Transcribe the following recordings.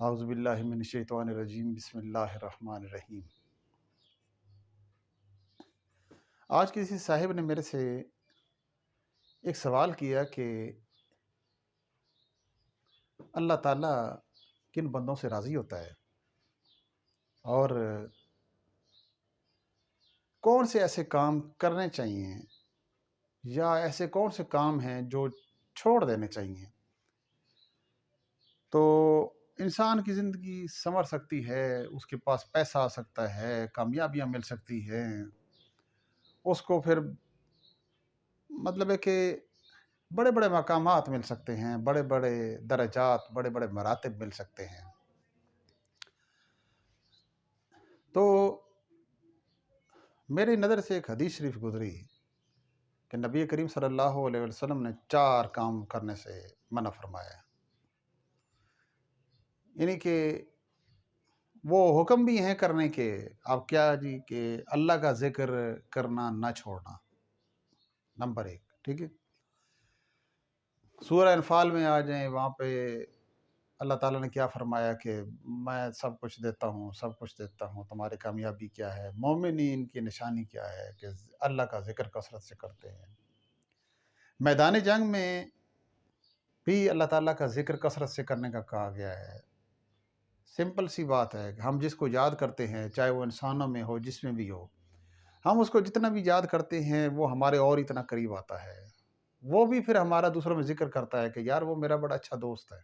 اعوذ باللہ من الشیطان الرجیم، بسم اللہ الرحمن الرحیم۔ آج کسی صاحب نے میرے سے ایک سوال کیا کہ اللہ تعالیٰ کن بندوں سے راضی ہوتا ہے اور کون سے ایسے کام کرنے چاہیے یا ایسے کون سے کام ہیں جو چھوڑ دینے چاہیے تو انسان کی زندگی سنور سکتی ہے، اس کے پاس پیسہ آ سکتا ہے، کامیابیاں مل سکتی ہیں، اس کو پھر مطلب ہے کہ بڑے بڑے مقامات مل سکتے ہیں، بڑے بڑے درجات، بڑے بڑے مراتب مل سکتے ہیں۔ تو میری نظر سے ایک حدیث شریف گزری کہ نبی کریم صلی اللہ علیہ وسلم نے 4 کام کرنے سے منع فرمایا ہے، یعنی کہ وہ حکم بھی ہیں کرنے کے، اب کیا جی کہ اللہ کا ذکر کرنا نہ چھوڑنا، نمبر 1، ٹھیک ہے۔ سورہ انفال میں آ جائیں، وہاں پہ اللہ تعالیٰ نے کیا فرمایا کہ میں سب کچھ دیتا ہوں، سب کچھ دیتا ہوں، تمہاری کامیابی کیا ہے، مومنین کی نشانی کیا ہے کہ اللہ کا ذکر کثرت سے کرتے ہیں۔ میدان جنگ میں بھی اللہ تعالیٰ کا ذکر کثرت سے کرنے کا کہا گیا ہے۔ سمپل سی بات ہے کہ ہم جس کو یاد کرتے ہیں، چاہے وہ انسانوں میں ہو، جس میں بھی ہو، ہم اس کو جتنا بھی یاد کرتے ہیں وہ ہمارے اور اتنا قریب آتا ہے۔ وہ بھی پھر ہمارا دوسروں میں ذکر کرتا ہے کہ یار وہ میرا بڑا اچھا دوست ہے،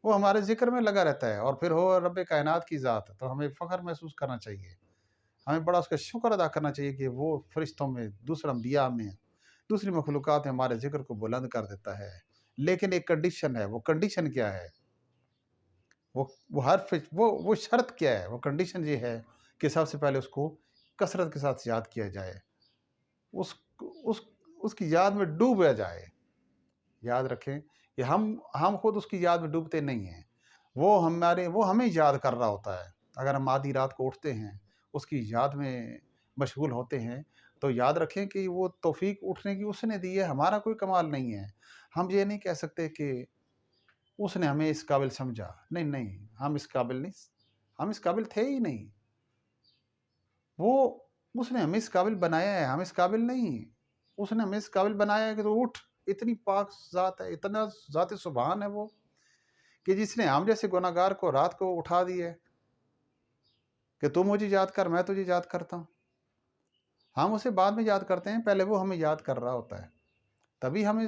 وہ ہمارے ذکر میں لگا رہتا ہے، اور پھر ہو رب کائنات کی ذات، تو ہمیں فخر محسوس کرنا چاہیے، ہمیں بڑا اس کا شکر ادا کرنا چاہیے کہ وہ فرشتوں میں، دوسرے انبیاء میں، دوسری مخلوقات میں ہمارے ذکر کو بلند کر دیتا ہے۔ لیکن ایک کنڈیشن ہے، وہ کنڈیشن کیا ہے؟ وہ حرف، وہ شرط کیا ہے؟ وہ کنڈیشن یہ ہے کہ سب سے پہلے اس کو کثرت کے ساتھ یاد کیا جائے، اس اس اس کی یاد میں ڈوبا جائے۔ یاد رکھیں کہ ہم خود اس کی یاد میں ڈوبتے نہیں ہیں، وہ ہمیں یاد کر رہا ہوتا ہے۔ اگر ہم آدھی رات کو اٹھتے ہیں، اس کی یاد میں مشغول ہوتے ہیں، تو یاد رکھیں کہ وہ توفیق اٹھنے کی اس نے دی ہے، ہمارا کوئی کمال نہیں ہے۔ ہم یہ نہیں کہہ سکتے کہ اس نے ہمیں اس قابل سمجھا، نہیں، ہم اس قابل نہیں، ہم اس قابل تھے ہی نہیں۔ وہ اس نے ہمیں اس قابل بنایا ہے، ہم اس قابل نہیں۔ اس نے ہمیں اس قابل بنایا ہے کہ تو اٹھ، اتنی پاک ذات ہے، اتنا ذات سبحان ہے وہ، کہ جس نے ہم جیسے گناہگار کو رات کو اٹھا دی ہے کہ تو مجھے یاد کر، میں تجھے یاد کرتا ہوں۔ ہم اسے بعد میں یاد کرتے ہیں، پہلے وہ ہمیں یاد کر رہا ہوتا ہے، تبھی ہمیں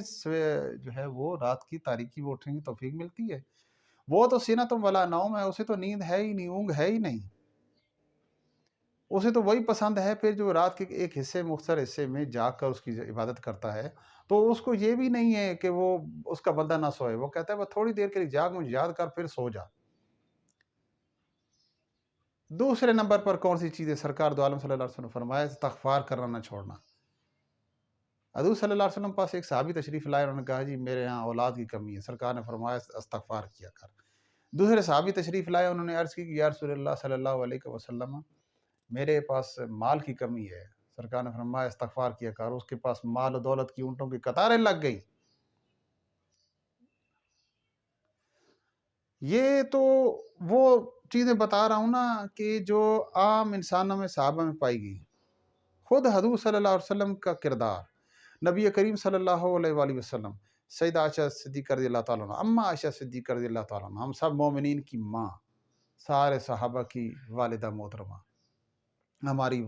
جو ہے وہ رات کی تاریکی میں اٹھنے کی توفیق ملتی ہے۔ وہ تو سینۃ ولا نوم ہے، اسے تو نیند ہے ہی نہیں، اونگ ہے ہی نہیں۔ اسے تو وہی پسند ہے پھر جو رات کے ایک حصے، مختصر حصے میں جاگ کر اس کی عبادت کرتا ہے۔ تو اس کو یہ بھی نہیں ہے کہ وہ اس کا بندہ نہ سوئے، وہ کہتا ہے وہ تھوڑی دیر کے لیے جاگ، مجھے یاد کر، پھر سو جا۔ دوسرے نمبر پر کون سی چیز ہے؟ سرکار دو عالم صلی اللہ علیہ وسلم نے فرمایا استغفار کرنا نہ چھوڑنا۔ حضور صلی اللہ علیہ وسلم پاس ایک صحابی تشریف لائے، انہوں نے کہا جی میرے ہاں اولاد کی کمی ہے، سرکار نے فرمایا استغفار کیا کر۔ دوسرے صحابی تشریف لائے، انہوں نے عرض کی کہ یا رسول اللہ صلی اللہ علیہ وسلم، میرے پاس مال کی کمی ہے، سرکار نے فرمایا استغفار کیا کر۔ اس کے پاس مال و دولت کی اونٹوں کی قطاریں لگ گئی۔ یہ تو وہ چیزیں بتا رہا ہوں نا کہ جو عام انسانوں میں، صحابہ میں پائی گئی۔ خود حضور صلی اللہ علیہ وسلم کا کردار، نبی کریم صلی اللہ علیہ وآلہ وسلم، سیدہ عائشہ صدیقہ رضی اللہ تعالیٰ عنہ، اماں عائشہ صدیقہ رضی اللہ تعالیٰ عنہ، ہم سب مومنین کی ماں، سارے صحابہ کی والدہ محترمہ، ہماری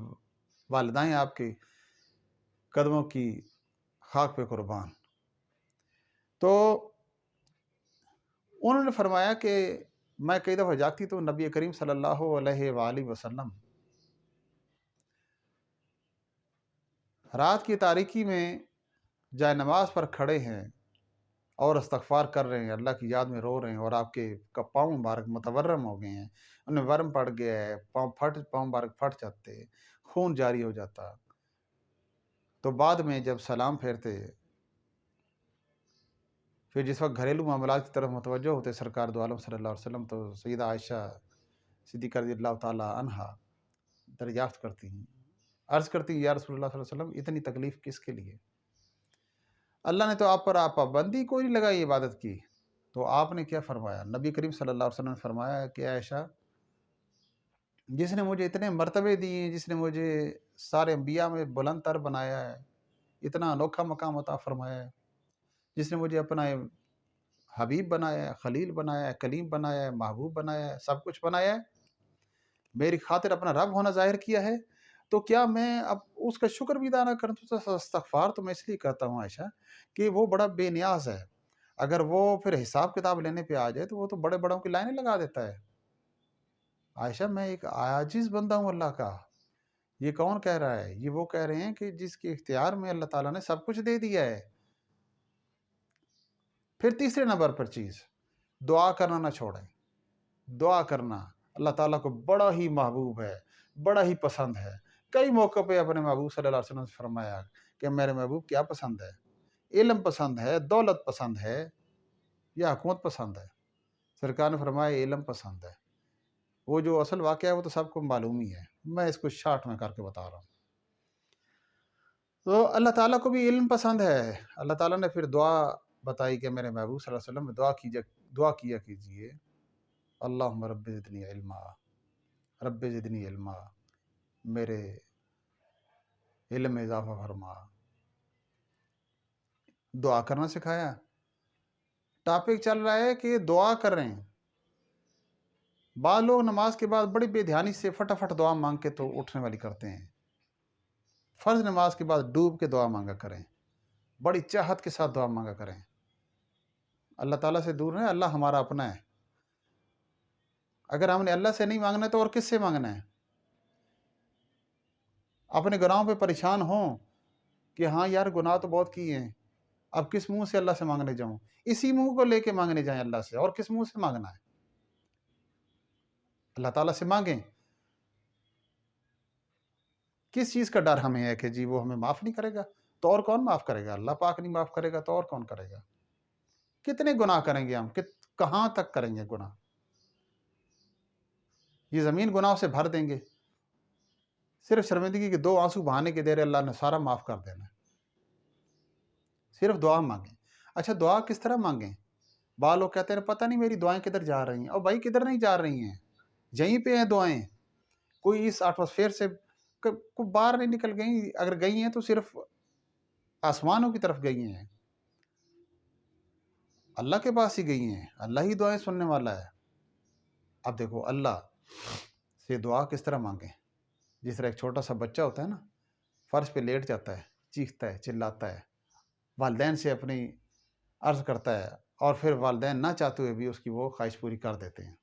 والدائیں آپ کے قدموں کی خاک پہ قربان۔ تو انہوں نے فرمایا کہ میں کئی دفعہ جاگتی تو نبی کریم صلی اللہ علیہ وآلہ وسلم رات کی تاریکی میں جائے نماز پر کھڑے ہیں اور استغفار کر رہے ہیں، اللہ کی یاد میں رو رہے ہیں، اور آپ کے پاؤں مبارک متورم ہو گئے ہیں، انہیں ورم پڑ گیا ہے، پاؤں مبارک پھٹ جاتے، خون جاری ہو جاتا۔ تو بعد میں جب سلام پھیرتے، پھر جس وقت گھریلو معاملات کی طرف متوجہ ہوتے سرکار دو عالم صلی اللہ علیہ وسلم، تو سیدہ عائشہ صدیقہ رضی اللہ تعالیٰ عنہا دریافت کرتی ہیں، عرض کرتی ہیں یا رسول اللہ صلی اللہ علیہ وسلم اتنی تکلیف کس کے لیے؟ اللہ نے تو آپ پر پابندی کوئی نہیں لگائی عبادت کی، تو آپ نے کیا فرمایا؟ نبی کریم صلی اللہ علیہ وسلم نے فرمایا کہ عائشہ، جس نے مجھے اتنے مرتبے دیے ہیں، جس نے مجھے سارے انبیاء میں بلند تر بنایا ہے، اتنا انوکھا مقام عطا فرمایا ہے، جس نے مجھے اپنا حبیب بنایا ہے، خلیل بنایا ہے، کلیم بنایا ہے، محبوب بنایا ہے، سب کچھ بنایا ہے، میری خاطر اپنا رب ہونا ظاہر کیا ہے، تو کیا میں اب اس کا شکر بھی ادا نہ کروں؟ تو استغفار تو میں اس لیے کرتا ہوں عائشہ کہ وہ بڑا بے نیاز ہے، اگر وہ پھر حساب کتاب لینے پہ آ جائے تو وہ تو بڑے بڑوں کی لائنیں لگا دیتا ہے۔ عائشہ میں ایک عاجز بندہ ہوں اللہ کا، یہ کون کہہ رہا ہے؟ یہ وہ کہہ رہے ہیں کہ جس کے اختیار میں اللہ تعالیٰ نے سب کچھ دے دیا ہے۔ پھر تیسرے نمبر پر چیز، دعا کرنا نہ چھوڑیں۔ دعا کرنا اللہ تعالیٰ کو بڑا ہی محبوب ہے، بڑا ہی پسند ہے۔ کئی موقع پہ اپنے محبوب صلی اللہ علیہ وسلم سے فرمایا کہ میرے محبوب کیا پسند ہے؟ علم پسند ہے، دولت پسند ہے یا حکومت پسند ہے؟ سرکار نے فرمایا علم پسند ہے۔ وہ جو اصل واقعہ ہے وہ تو سب کو معلوم ہی ہے، میں اس کو شارٹ میں کر کے بتا رہا ہوں۔ تو اللہ تعالیٰ کو بھی علم پسند ہے۔ اللہ تعالیٰ نے پھر دعا بتائی کہ میرے محبوب صلی اللہ علیہ وسلم دعا کیا کیجئے، اللہم رب زدنی علما، رب زدنی علما، میرے علم میں اضافہ فرما۔ دعا کرنا سکھایا۔ ٹاپک چل رہا ہے کہ دعا کر رہے ہیں، بعض لوگ نماز کے بعد بڑی بے دھیانی سے فٹافٹ دعا مانگ کے تو اٹھنے والی کرتے ہیں۔ فرض نماز کے بعد ڈوب کے دعا مانگا کریں، بڑی چاہت کے ساتھ دعا مانگا کریں۔ اللہ تعالیٰ سے دور رہیں، اللہ ہمارا اپنا ہے۔ اگر ہم نے اللہ سے نہیں مانگنا تو اور کس سے مانگنا ہے؟ اپنے گناہوں پہ پریشان ہوں کہ ہاں یار گناہ تو بہت کیے ہیں، اب کس منہ سے اللہ سے مانگنے جاؤں؟ اسی منہ کو لے کے مانگنے جائیں اللہ سے، اور کس منہ سے مانگنا ہے؟ اللہ تعالیٰ سے مانگیں۔ کس چیز کا ڈر ہمیں ہے کہ جی وہ ہمیں معاف نہیں کرے گا؟ تو اور کون معاف کرے گا؟ اللہ پاک نہیں معاف کرے گا تو اور کون کرے گا؟ کتنے گناہ کریں گے ہم؟ کہاں تک کریں گے گناہ؟ یہ زمین گناہوں سے بھر دیں گے، صرف شرمندگی کے 2 آنسو بہانے کے دیر اللہ نے سارا معاف کر دینا ہے۔ صرف دعا مانگیں۔ اچھا دعا کس طرح مانگیں؟ بعض لوگ کہتے ہیں پتہ نہیں میری دعائیں کدھر جا رہی ہیں۔ اور بھائی کدھر نہیں جا رہی ہیں، یہیں پہ ہیں دعائیں۔ کوئی اس ایٹماسفیئر سے کوئی باہر نہیں نکل گئی، اگر گئی ہیں تو صرف آسمانوں کی طرف گئی ہیں، اللہ کے پاس ہی گئی ہیں۔ اللہ ہی دعائیں سننے والا ہے۔ اب دیکھو اللہ سے دعا کس طرح مانگیں؟ جس طرح ایک چھوٹا سا بچہ ہوتا ہے نا، فرش پہ لیٹ جاتا ہے، چیختا ہے، چلاتا ہے، والدین سے اپنی عرض کرتا ہے، اور پھر والدین نہ چاہتے ہوئے بھی اس کی وہ خواہش پوری کر دیتے ہیں،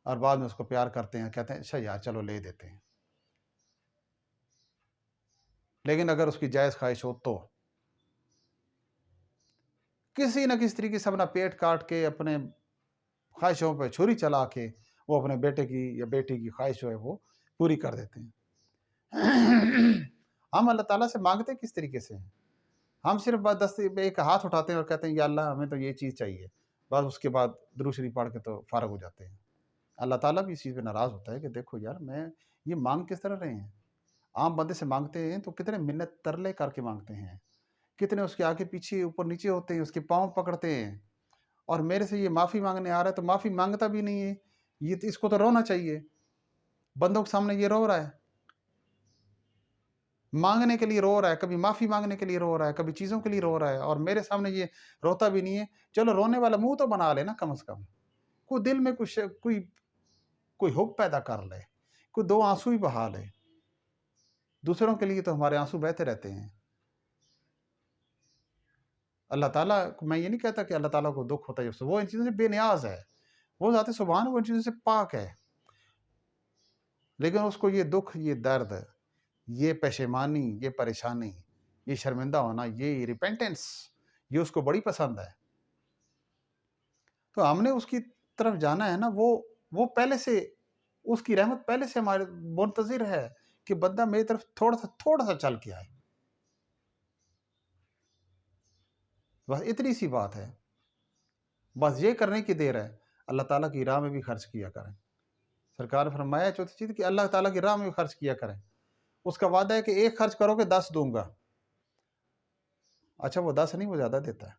اور بعد میں اس کو پیار کرتے ہیں، کہتے ہیں اچھا یار چلو لے دیتے ہیں۔ لیکن اگر اس کی جائز خواہش ہو تو کسی نہ کسی طریقے سے اپنا پیٹ کاٹ کے، اپنے خواہشوں پہ چھری چلا کے وہ اپنے بیٹے کی یا بیٹی کی خواہش جو ہے وہ پوری کر دیتے ہیں۔ ہم اللہ تعالیٰ سے مانگتے کس طریقے سے ہیں؟ ہم صرف بس دستے پہ ایک ہاتھ اٹھاتے ہیں اور کہتے ہیں یا اللہ ہمیں تو یہ چیز چاہیے، بس اس کے بعد درود شریف پڑھ کے تو فارغ ہو جاتے ہیں۔ اللہ تعالیٰ بھی اس چیز پہ ناراض ہوتا ہے کہ دیکھو یار میں یہ مانگ کس طرح رہے ہیں؟ عام بندے سے مانگتے ہیں تو کتنے منت ترلے کر کے مانگتے ہیں، کتنے اس کے آگے پیچھے اوپر نیچے ہوتے ہیں، اس کے پاؤں پکڑتے ہیں، اور میرے سے یہ معافی مانگنے آ رہا ہے تو معافی مانگتا بھی نہیں ہے۔ یہ اس کو تو رونا چاہیے، بندوں کے سامنے یہ رو رہا ہے، مانگنے کے لیے رو رہا ہے، کبھی معافی مانگنے کے لیے رو رہا ہے، کبھی چیزوں کے لیے رو رہا ہے، اور میرے سامنے یہ روتا بھی نہیں ہے۔ چلو رونے والا منہ تو بنا لے نا، کم از کم کوئی دل میں کوئی حب پیدا کر لے، کوئی 2 آنسو ہی بہا لے۔ دوسروں کے لیے تو ہمارے آنسو بہتے رہتے ہیں۔ اللہ تعالیٰ کو میں یہ نہیں کہتا کہ اللہ تعالیٰ کو دکھ ہوتا ہے، وہ ان چیزوں سے بے نیاز ہے، وہ ذات سبحان وہ ان چیزوں سے پاک ہے، لیکن اس کو یہ دکھ، یہ درد، یہ پشیمانی، یہ پریشانی، یہ شرمندہ ہونا، یہ ریپینٹنس، یہ اس کو بڑی پسند ہے۔ تو ہم نے اس کی طرف جانا ہے نا، وہ پہلے سے، اس کی رحمت پہلے سے ہمارے منتظر ہے کہ بندہ میری طرف تھوڑا سا چل کے آئے، بس اتنی سی بات ہے۔ بس یہ کرنے کی دیر ہے، اللہ تعالیٰ کی راہ میں بھی خرچ کیا کریں۔ سرکار نے فرمایا چوتھی چیز کہ اللہ تعالیٰ کی راہ میں بھی خرچ کیا کریں۔ اس کا وعدہ ہے کہ 1 خرچ کرو گے 10 دوں گا۔ اچھا وہ 10 نہیں، وہ زیادہ دیتا ہے۔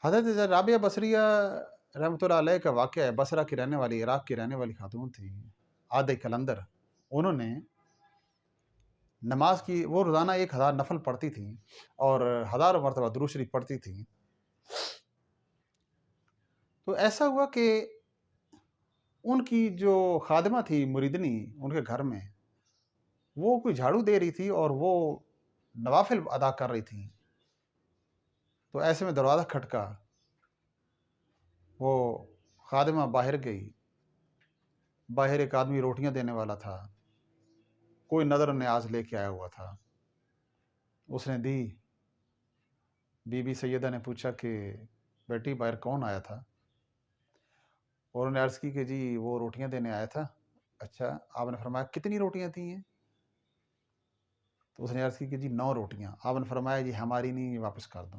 حضرت رابعہ بصریہ رحمۃ اللہ علیہ کا واقعہ ہے، بصرہ کی رہنے والی، عراق کی رہنے والی خاتون تھی، عادہ کلندر۔ انہوں نے نماز کی، وہ روزانہ 1000 نفل پڑھتی تھیں اور ہزاروں مرتبہ درود شریف پڑھتی تھیں۔ تو ایسا ہوا کہ ان کی جو خادمہ تھی مریدنی ان کے گھر میں، وہ کوئی جھاڑو دے رہی تھی اور وہ نوافل ادا کر رہی تھیں۔ تو ایسے میں دروازہ کھٹکا، وہ خادمہ باہر گئی، باہر ایک آدمی روٹیاں دینے والا تھا، کوئی نظر و نیاز لے کے آیا ہوا تھا، اس نے دی۔ بی بی سیدہ نے پوچھا کہ بیٹی باہر کون آیا تھا؟ اور انہوں نے عرض کی کہ جی وہ روٹیاں دینے آیا تھا۔ اچھا، آپ نے فرمایا کتنی روٹیاں تھیں ہیں؟ تو اس نے عرض کی کہ جی 9 روٹیاں۔ آپ نے فرمایا جی ہماری نہیں، یہ واپس کر دو۔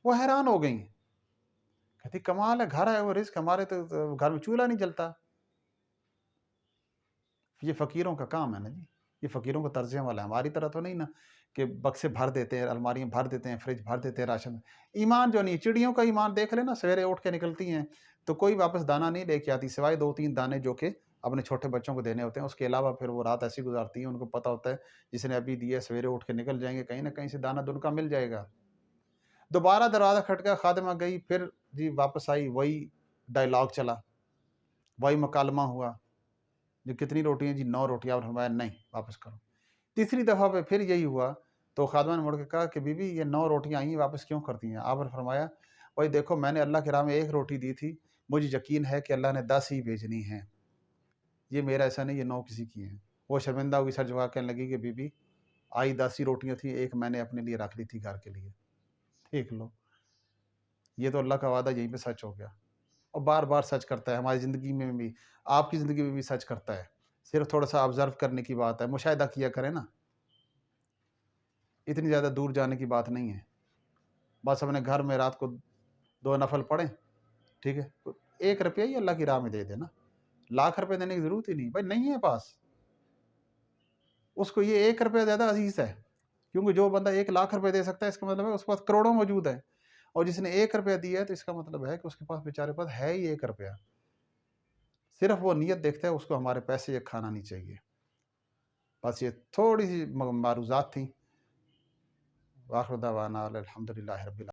وہ حیران ہو گئیں، کہتی کمال ہے، گھر ہے وہ رزق، ہمارے تو گھر میں چولہا نہیں جلتا۔ یہ فقیروں کا کام ہے نا جی، یہ فقیروں کا طرز عمل ہے، ہماری طرح تو نہیں نا کہ بکسے بھر دیتے ہیں، الماریاں بھر دیتے ہیں، فریج بھر دیتے ہیں راشن۔ ایمان جو نہیں، چڑیوں کا ایمان دیکھ لینا، سویرے اٹھ کے نکلتی ہیں تو کوئی واپس دانہ نہیں لے کے آتی، سوائے 2-3 دانے جو کہ اپنے چھوٹے بچوں کو دینے ہوتے ہیں، اس کے علاوہ پھر وہ رات ایسی گزارتی ہیں، ان کو پتہ ہوتا ہے جس نے ابھی دیا سویرے اٹھ کے نکل جائیں گے، کہیں نہ کہیں سے دانہ دن کا مل جائے گا۔ دوبارہ دروازہ کھٹکا، خادمہ گئی، پھر جی واپس آئی، وہی ڈائلاگ چلا، وہی مکالمہ ہوا، جو کتنی روٹیاں؟ جی 9 روٹیاں۔ اور فرمایا نہیں، واپس کرو۔ تیسری دفعہ پہ پھر یہی ہوا تو خادمہ نے مڑ کے کہا کہ بی بی یہ 9 روٹیاں آئی ہیں، واپس کیوں کرتی ہیں؟ آپ نے فرمایا بھائی دیکھو، میں نے اللہ کی راہ میں 1 روٹی دی تھی، مجھے یقین ہے کہ اللہ نے 10 ہی بھیجنی ہیں، یہ میرا ایسا نہیں، یہ 9 کسی کی ہیں۔ وہ شرمندہ ہوگی، سر جھکا کہنے لگی کہ بی بی آئی 10 ہی روٹیاں تھیں، 1 میں نے اپنے لیے رکھ لی تھی گھر کے لیے۔ دیکھ لو، یہ تو اللہ کا وعدہ یہیں پہ سچ ہو گیا، اور بار بار سچ کرتا ہے ہماری زندگی میں بھی، آپ کی زندگی میں بھی سچ کرتا ہے۔ صرف تھوڑا سا آبزرو کرنے کی بات ہے، مشاہدہ کیا کریں نا، اتنی زیادہ دور جانے کی بات نہیں ہے۔ بس اپنے گھر میں رات کو 2 نفل پڑھیں، ٹھیک ہے، 1 روپیہ ہی اللہ کی راہ میں دے دینا، لاکھ روپے دینے کی ضرورت ہی نہیں، بھائی نہیں ہے پاس، اس کو یہ 1 روپیہ زیادہ عزیز ہے، کیونکہ جو بندہ 1 لاکھ روپے دے سکتا ہے، اس کا مطلب ہے اس کے پاس کروڑوں موجود ہے، اور جس نے 1 روپیہ دیا ہے تو اس کا مطلب ہے کہ اس کے پاس بیچارے پاس ہے ہی 1 روپیہ۔ صرف وہ نیت دیکھتا ہے، اس کو ہمارے پیسے یہ کھانا نہیں چاہیے۔ بس یہ تھوڑی سی معروضات تھیں۔ وآخر دعوانا الحمدللہ رب العالمین۔